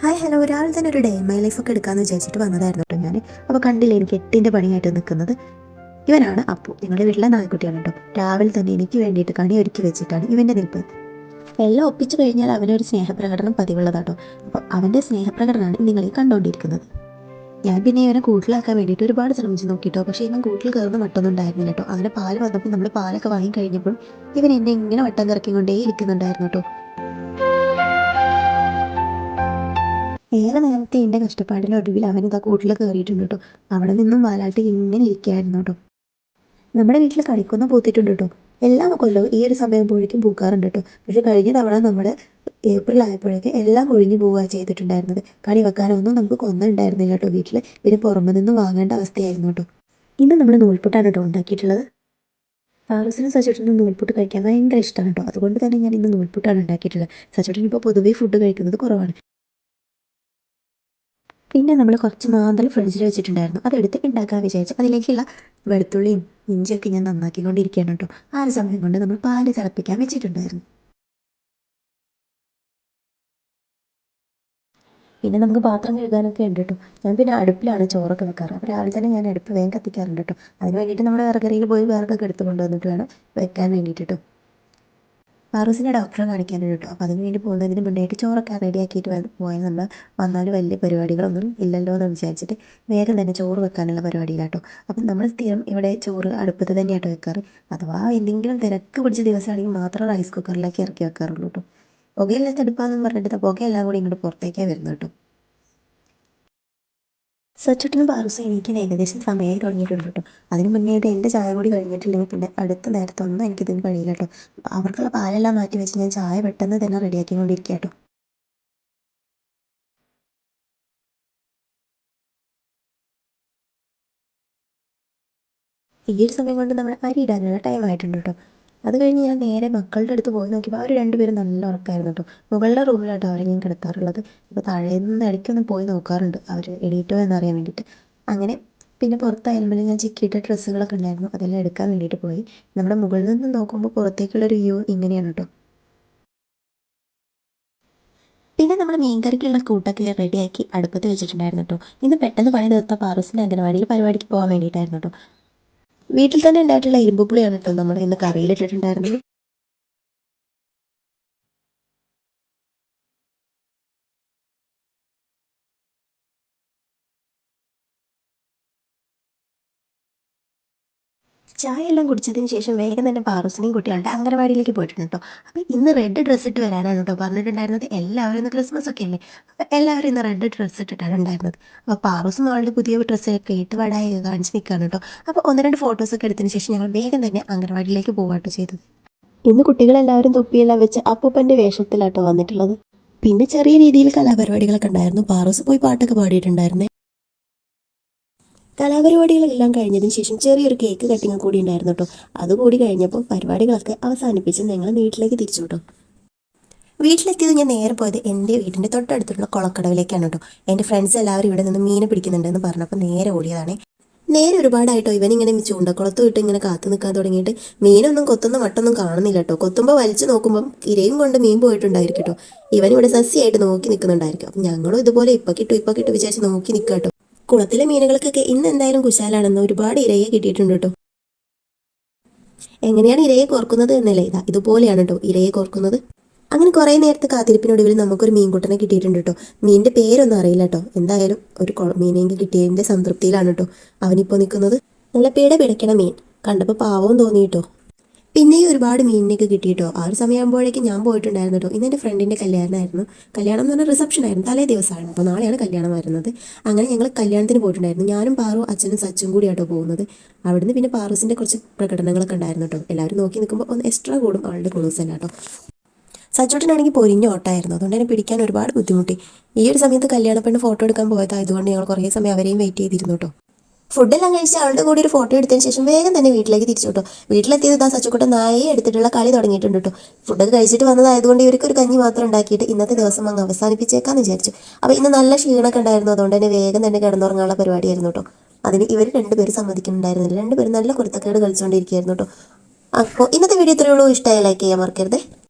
Hi hello, രാവിലെ തന്നെ ഒരു ഡേ മൈ ലൈഫൊക്കെ എടുക്കാമെന്ന് വിചാരിച്ചിട്ട് വന്നതായിരുന്നു കേട്ടോ ഞാൻ. അപ്പോൾ കണ്ടില്ലേ എനിക്ക് 8ൻ്റെ പണിയായിട്ട് നിൽക്കുന്നത്. ഇവനാണ് അപ്പു, ഞങ്ങളുടെ വീട്ടിലെ നായ്ക്കുട്ടിയാണ് കേട്ടോ. രാവിലെ തന്നെ എനിക്ക് വേണ്ടിയിട്ട് കണി ഒരുക്കി വെച്ചിട്ടാണ് ഇവൻ്റെ നിൽപ്പ്. എല്ലാം ഒപ്പിച്ചു കഴിഞ്ഞാൽ അവനൊരു സ്നേഹപ്രകടനം പതിവുള്ളതാട്ടോ. അപ്പോൾ അവൻ്റെ സ്നേഹപ്രകടനമാണ് നിങ്ങൾ ഈ കണ്ടുകൊണ്ടിരിക്കുന്നത്. ഞാൻ പിന്നെ ഇവനെ കൂട്ടിലാക്കാൻ വേണ്ടിയിട്ട് ഒരുപാട് ശ്രമിച്ചു നോക്കിയിട്ടോ, പക്ഷേ ഇവൻ കൂട്ടിൽ കയറുന്ന മട്ടൊന്നും ഉണ്ടായിരുന്നില്ല കേട്ടോ. അങ്ങനെ പാല് വന്നപ്പോൾ നമ്മൾ പാലൊക്കെ വാങ്ങി കഴിഞ്ഞപ്പോൾ ഇവൻ എന്നെ ഇങ്ങനെ വട്ടം കറക്കിക്കൊണ്ടേ ഇരിക്കുന്നുണ്ടായിരുന്നു കേട്ടോ. ഏറെ നേരത്തെ എൻ്റെ കഷ്ടപ്പാടിനൊടുവിൽ അവനിതാ കൂട്ടിൽ കയറിയിട്ടുണ്ട് കേട്ടോ. അവിടെ നിന്നും വാലാട്ടി ഇങ്ങനെ ഇരിക്കുകയായിരുന്നു കേട്ടോ. നമ്മുടെ വീട്ടിൽ കണിക്കൊന്ന പൂത്തിട്ടുണ്ട് കേട്ടോ. എല്ലാ കൊല്ലവും ഈ ഒരു സമയം പോഴേക്കും പൂക്കാറുണ്ട് കേട്ടോ. പക്ഷെ കഴിഞ്ഞ തവണ നമ്മുടെ ഏപ്രിൽ ആയപ്പോഴേക്ക് എല്ലാം കൊഴിഞ്ഞു പോവുക ചെയ്തിട്ടുണ്ടായിരുന്നത്. കണി വെക്കാനൊന്നും നമുക്ക് കൊന്ന ഉണ്ടായിരുന്നില്ല കേട്ടോ വീട്ടിൽ. പിന്നെ പുറമെ നിന്ന് വാങ്ങേണ്ട അവസ്ഥയായിരുന്നു കേട്ടോ. ഇന്ന് നമ്മൾ നൂൽപുട്ടാണ് കേട്ടോ ഉണ്ടാക്കിയിട്ടുള്ളത്. പാറസിനും സച്ചോട്ടിനും നൂൽപുട്ട് കഴിക്കാൻ ഭയങ്കര ഇഷ്ടമാണ് കേട്ടോ. അതുകൊണ്ട് തന്നെ ഞാൻ ഇന്ന് നൂൽപുട്ടാണ് ഉണ്ടാക്കിയിട്ടുള്ളത്. സച്ചോട്ടിന് ഇപ്പോൾ പൊതുവേ ഫുഡ് കഴിക്കുന്നത് കുറവാണ്. പിന്നെ നമ്മൾ കുറച്ച് മാന്തൽ ഫ്രിഡ്ജിൽ വെച്ചിട്ടുണ്ടായിരുന്നു. അതെടുത്ത് ഉണ്ടാക്കാൻ വിചാരിച്ചു. അതിലേക്കുള്ള വെളുത്തുള്ളിയും ഇഞ്ചിയൊക്കെ ഞാൻ നന്നാക്കിക്കൊണ്ടിരിക്കുകയാണ് കേട്ടോ. ആ ഒരു സമയം കൊണ്ട് നമ്മൾ പാല് തിളപ്പിക്കാൻ വെച്ചിട്ടുണ്ടായിരുന്നു. പിന്നെ നമുക്ക് പാത്രം കഴുകാനൊക്കെ ഉണ്ട് കേട്ടോ. ഞാൻ പിന്നെ അടുപ്പിലാണ് ചോറൊക്കെ വെക്കാറ്. അപ്പോൾ രാവിലെ തന്നെ ഞാൻ അടുപ്പ് വേഗം കത്തിക്കാറുണ്ട് കേട്ടോ. അതിന് വേണ്ടിയിട്ട് നമ്മൾ വിറകരയിൽ പോയി വിറകൊക്കെ എടുത്ത് കൊണ്ടുവന്നിട്ട് വേണം വെക്കാൻ വേണ്ടിയിട്ട് കേട്ടോ. പാറൂസിനെ ഡോക്ടറെ കാണിക്കാനുണ്ട് കേട്ടോ. അപ്പോൾ അതിന് വേണ്ടി പോകുന്നതിന് മുന്നായിട്ട് ചോറൊക്കെ റെഡിയാക്കിയിട്ട് പോയാൽ നമ്മൾ വന്നാൽ വലിയ പരിപാടികളൊന്നും ഇല്ലല്ലോ എന്ന് വിചാരിച്ചിട്ട് വേഗം തന്നെ ചോറ് വെക്കാനുള്ള പരിപാടിയിലാട്ടോ. അപ്പം നമ്മൾ സ്ഥിരം ഇവിടെ ചോറ് അടുപ്പത്ത് തന്നെയാട്ടോ വെക്കാറ്. അഥവാ എന്തെങ്കിലും തിരക്ക് പിടിച്ച ദിവസമാണെങ്കിൽ മാത്രം റൈസ് കുക്കറിലേക്ക് ഇറക്കി വെക്കാറുള്ളൂ കേട്ടോ. പുകയില്ലാത്ത അടുപ്പാന്ന് പറഞ്ഞിട്ട് പുകയെല്ലാം കൂടി ഇങ്ങോട്ട് പുറത്തേക്കേ വരുന്നു കേട്ടോ. സച്ചുട്ടിനും പാറൂസും എണീക്കാൻ ഏകദേശം സമയമായി തുടങ്ങിയിട്ടുണ്ട് കേട്ടോ. അതിന് മുന്നേയായിട്ട് എൻ്റെ ചായ കൂടി കഴിഞ്ഞിട്ടില്ലെങ്കിൽ പിന്നെ അടുത്ത നേരത്തൊന്നും എനിക്കിതിന് കഴിയില്ല കേട്ടോ. അവർക്കുള്ള പാലെല്ലാം മാറ്റി വെച്ച് ഞാൻ ചായ പെട്ടെന്ന് തന്നെ റെഡിയാക്കിക്കൊണ്ടിരിക്കുക കേട്ടോ. ഈ ഒരു സമയം കൊണ്ട് നമ്മൾ അരി ഇടാനുള്ള ടൈം ആയിട്ടുണ്ട് കേട്ടോ. അത് കഴിഞ്ഞ് ഞാൻ നേരെ മക്കളുടെ അടുത്ത് പോയി നോക്കിയപ്പോൾ അവർ രണ്ടുപേരും നല്ല ഉറക്കമായിരുന്നു കേട്ടോ. മുകളിലെ റൂമിലാട്ടോ അവരെ ഞാൻ കിടത്താറുള്ളത്. ഇപ്പോൾ താഴെ നിന്ന് ഇടയ്ക്കൊന്ന് പോയി നോക്കാറുണ്ട് അവർ എണീറ്റോ എന്നറിയാൻ വേണ്ടിയിട്ട്. അങ്ങനെ പിന്നെ പുറത്തായാലും ഞാൻ ചിക്കിയിട്ട ഡ്രസ്സുകളൊക്കെ ഉണ്ടായിരുന്നു, അതെല്ലാം എടുക്കാൻ വേണ്ടിയിട്ട് പോയി. നമ്മുടെ മുകളിൽ നിന്ന് നോക്കുമ്പോൾ പുറത്തേക്കുള്ളൊരു വ്യൂ ഇങ്ങനെയാണ് കേട്ടോ. പിന്നെ നമ്മൾ മീൻകറിക്കുള്ള കൂട്ടൊക്കെ റെഡിയാക്കി അടുപ്പത്ത് വെച്ചിട്ടുണ്ടായിരുന്നു കേട്ടോ. ഇന്ന് പെട്ടെന്ന് പണി തീർത്ത പാറൂസിൻ്റെ അംഗനവാടിയിൽ പരിപാടിക്ക് പോകാൻ വേണ്ടിയിട്ടായിരുന്നു കേട്ടോ. വീട്ടിൽ തന്നെ ഉണ്ടായിട്ടുള്ള ഇരുമ്പ് പുളിയാണ് കേട്ടോ നമ്മൾ ഇന്ന് കറിയിലിട്ടിട്ടുണ്ടായിരുന്നത്. ചായ എല്ലാം കുടിച്ചതിന് ശേഷം വേഗം തന്നെ പാറൂസിനെയും കുട്ടികളുടെ അംഗനവാടിയിലേക്ക് പോയിട്ടുണ്ട് കേട്ടോ. അപ്പോൾ ഇന്ന് റെഡ് ഡ്രസ്സ് ഇട്ട് വരാനാണ് കേട്ടോ പറഞ്ഞിട്ടുണ്ടായിരുന്നത്. എല്ലാവരും ഇന്ന് ക്രിസ്മസ് ഒക്കെ അല്ലേ, അപ്പോൾ എല്ലാവരും ഇന്ന് റെഡ് ഡ്രസ്സ് ഇട്ടിട്ടാണ് ഉണ്ടായിരുന്നത്. അപ്പോൾ പാറൂസും അവളുടെ പുതിയ ഡ്രസ്സൊക്കെ ഇട്ട് വടായി കാണിച്ച് നിൽക്കുകയാണ് കേട്ടോ. അപ്പോൾ ഒന്ന് രണ്ട് ഫോട്ടോസൊക്കെ എടുത്തതിന് ശേഷം ഞങ്ങൾ വേഗം തന്നെ അംഗനവാടിയിലേക്ക് പോകാട്ടോ ചെയ്തത്. ഇന്ന് കുട്ടികളെല്ലാവരും തൊപ്പിയെല്ലാം വെച്ച് അപ്പൂപ്പൻ്റെ വേഷത്തിലാട്ടോ വന്നിട്ടുള്ളത്. പിന്നെ ചെറിയ രീതിയിൽ കലാപരിപാടികളൊക്കെ ഉണ്ടായിരുന്നു. പാറൂസ് പോയി പാട്ടൊക്കെ പാടിയിട്ടുണ്ടായിരുന്നേ. കലാപരിപാടികളെല്ലാം കഴിഞ്ഞതിന് ശേഷം ചെറിയൊരു കേക്ക് കട്ടിങ് കൂടി ഉണ്ടായിരുന്നു കേട്ടോ. അതുകൂടി കഴിഞ്ഞപ്പോൾ പരിപാടികളൊക്കെ അവസാനിപ്പിച്ച് ഞങ്ങൾ വീട്ടിലേക്ക് തിരിച്ചു കേട്ടോ. വീട്ടിലെത്തിയത് ഞാൻ നേരെ പോയത് എൻ്റെ വീടിൻ്റെ തൊട്ടടുത്തുള്ള കുളക്കടവിലേക്കാണ് കേട്ടോ. എൻ്റെ ഫ്രണ്ട്സ് എല്ലാവരും ഇവിടെ നിന്ന് മീനെ പിടിക്കുന്നുണ്ടെന്ന് പറഞ്ഞപ്പോൾ നേരെ ഓടിയതാണ്. നേരെ ഒരുപാടായിട്ടോ ഇവനിങ്ങനെ ചൂണ്ടക്കുളത്തും ഇട്ട് ഇങ്ങനെ കാത്തു നിൽക്കാൻ തുടങ്ങിയിട്ട് മീനൊന്നും കൊത്തുന്ന മട്ടൊന്നും കാണുന്നില്ല കേട്ടോ. കൊത്തുമ്പോൾ വലിച്ചു നോക്കുമ്പം ഇരയും കൊണ്ട് മീൻ പോയിട്ടുണ്ടായിരിക്കും കേട്ടോ. ഇവനിവിടെ സസ്യമായിട്ട് നോക്കി നിൽക്കുന്നുണ്ടായിരിക്കും. അപ്പം ഞങ്ങളും ഇതുപോലെ ഇപ്പം കിട്ടും വിചാരിച്ച് നോക്കി നിൽക്കുക കേട്ടോ. കുളത്തിലെ മീനുകൾക്കൊക്കെ ഇന്ന് എന്തായാലും കുശാലാണെന്ന് ഒരുപാട് ഇരയെ കിട്ടിയിട്ടുണ്ട് കേട്ടോ. എങ്ങനെയാണ് ഇരയെ കോർക്കുന്നത് എന്നല്ലേ, ഇതുപോലെയാണ് കേട്ടോ ഇരയെ കോർക്കുന്നത്. അങ്ങനെ കുറേ നേരത്തെ കാത്തിരിപ്പിനൊടുവിൽ നമുക്കൊരു മീൻകുട്ടനെ കിട്ടിയിട്ടുണ്ട് കേട്ടോ. മീനിൻ്റെ പേരൊന്നും അറിയില്ല കേട്ടോ. എന്തായാലും ഒരു മീനെങ്കിൽ കിട്ടിയതിൻ്റെ സംതൃപ്തിയിലാണ് കേട്ടോ അവനിപ്പോൾ നിൽക്കുന്നത്. നല്ല പിടയ്ക്കണ മീൻ കണ്ടപ്പോൾ പാവവും തോന്നി കേട്ടോ. പിന്നെയും ഒരുപാട് മീനിനൊക്കെ കിട്ടിയിട്ടോ. ആ ഒരു സമയമാകുമ്പോഴേക്കും ഞാൻ പോയിട്ടുണ്ടായിരുന്നു കേട്ടോ. ഇന്ന് എൻ്റെ ഫ്രണ്ടിൻ്റെ കല്യാണമായിരുന്നു. കല്യാണം എന്ന് പറഞ്ഞാൽ റിസപ്ഷൻ ആയിരുന്നു, തലേ ദിവസമാണ്. അപ്പോൾ നാളെയാണ് കല്യാണം വരുന്നത്. അങ്ങനെ ഞങ്ങൾ കല്യാണത്തിന് പോയിട്ടുണ്ടായിരുന്നു. ഞാനും പാറു അച്ഛനും സച്ചും കൂടിയാട്ടോ പോകുന്നത്. അവിടുന്ന് പിന്നെ പാറൂസിൻ്റെ കുറച്ച് പ്രകടനങ്ങളൊക്കെ ഉണ്ടായിരുന്നു കേട്ടോ. എല്ലാവരും നോക്കി നിൽക്കുമ്പോൾ ഒന്ന് എക്സ്ട്രാ കൂടും അവളുടെ കുളൂസല്ല കേട്ടോ. സച്ചോട്ടനാണെങ്കിൽ പൊരിഞ്ഞ ഓട്ടമായിരുന്നു, അതുകൊണ്ട് തന്നെ പിടിക്കാൻ ഒരുപാട് ബുദ്ധിമുട്ടി. ഈ ഒരു സമയത്ത് കല്യാണ പെണ്ണ് ഫോട്ടോ എടുക്കാൻ പോയതായതുകൊണ്ട് ഞങ്ങൾ കുറേ സമയം അവരെയും വെയിറ്റ് ചെയ്തിരുന്നു കേട്ടോ. ഫുഡെല്ലാം കഴിച്ച് അവളുടെ കൂടി ഒരു ഫോട്ടോ എടുത്തതിന് ശേഷം വേഗം തന്നെ വീട്ടിലേക്ക് തിരിച്ചു കേട്ടോ. വീട്ടിലെത്തിയത് സച്ചുക്കുട്ടൻ നായയെ എടുത്തിട്ടുള്ള കളി തുടങ്ങിയിട്ടുണ്ട് കേട്ടോ. ഫുഡൊക്കെ കഴിച്ചിട്ട് വന്നതായതുകൊണ്ട് ഇവർക്ക് ഒരു കഞ്ഞി മാത്രം ഉണ്ടാക്കിയിട്ട് ഇന്നത്തെ ദിവസം അങ്ങ് അവസാനിപ്പിച്ചേക്കാന്ന് വിചാരിച്ചു. അപ്പോൾ ഇന്ന് നല്ല ക്ഷീണമൊക്കെ ഉണ്ടായിരുന്നു, അതുകൊണ്ട് തന്നെ വേഗം തന്നെ കിടന്നുറങ്ങാനുള്ള പരിപാടിയായിരുന്നു കേട്ടോ. അതിന് ഇവർ രണ്ടുപേരും സമ്മതിക്കുന്നുണ്ടായിരുന്നില്ല. രണ്ടുപേരും നല്ല കുരുത്തക്കേട് കളിച്ചുകൊണ്ടിരിക്കുകയായിരുന്നു കേട്ടോ. അപ്പോൾ ഇന്നത്തെ വീഡിയോ ഇത്രയേ ഉള്ളൂ. ഇഷ്ടമായി ലൈക്ക് ചെയ്യാൻ മറക്കരുത്.